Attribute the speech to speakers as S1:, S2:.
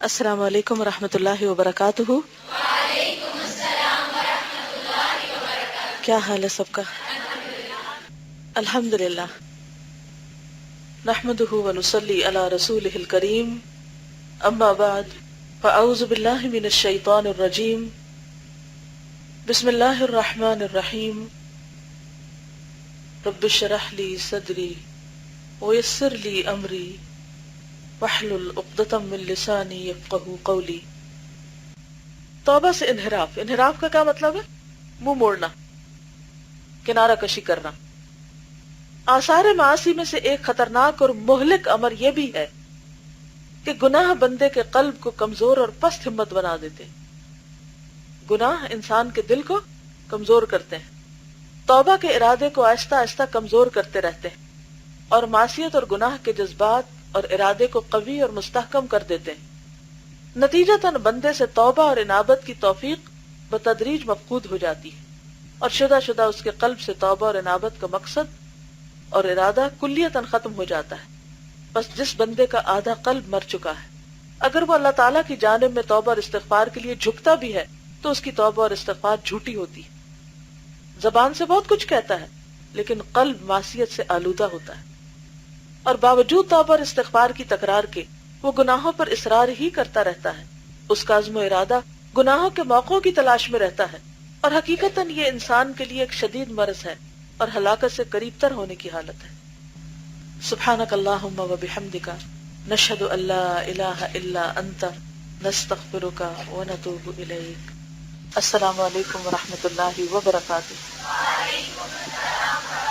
S1: السلام علیکم ورحمۃ اللہ وبرکاتہ۔
S2: وعلیکم السلام ورحمۃ اللہ وبرکاتہ۔
S1: کیا حال ہے سب کا؟ الحمد للہ، نحمده ونصلی علی رسولہ الکریم، اما بعد فاعوذ باللہ من الشیطان الرجیم، بسم اللہ الرحمن الرحیم، رب اشرح لی صدری ویسر لی امری واحلل عقدۃ من لسانی یفقہوا قولی۔ توبہ سے انحراف کا کیا مطلب ہے؟ منہ موڑنا، کنارہ کشی کرنا۔ آثار معاصی میں سے ایک خطرناک اور مہلک امر یہ بھی ہے کہ گناہ بندے کے قلب کو کمزور اور پست ہمت بنا دیتے ہیں۔ گناہ انسان کے دل کو کمزور کرتے ہیں، توبہ کے ارادے کو آہستہ آہستہ کمزور کرتے رہتے ہیں اور معصیت اور گناہ کے جذبات اور ارادے کو قوی اور مستحکم کر دیتے ہیں۔ نتیجتاً بندے سے توبہ اور انابت کی توفیق بتدریج مفقود ہو جاتی ہے اور شدہ شدہ اس کے قلب سے توبہ اور انابت کا مقصد اور ارادہ کلیتاً ختم ہو جاتا ہے۔ بس جس بندے کا آدھا قلب مر چکا ہے، اگر وہ اللہ تعالیٰ کی جانب میں توبہ اور استغفار کے لیے جھکتا بھی ہے تو اس کی توبہ اور استغفار جھوٹی ہوتی ہے۔ زبان سے بہت کچھ کہتا ہے لیکن قلب معصیت سے آلودہ ہوتا ہے، اور باوجود توبہ اور استغفار کی تکرار کے وہ گناہوں پر اصرار ہی کرتا رہتا ہے۔ اس کا عزم و ارادہ گناہوں کے موقعوں کی تلاش میں رہتا ہے، اور حقیقتاً یہ انسان کے لیے ایک شدید مرض ہے اور ہلاکت سے قریب تر ہونے کی حالت ہے۔ سبحانک اللہم و بحمدک، نشہد ان لا الہ الا انت، نستغفرک و نتوب الیک۔ السلام علیکم ورحمۃ اللہ وبرکاتہ۔
S2: وعلیکم السلام ورحمۃ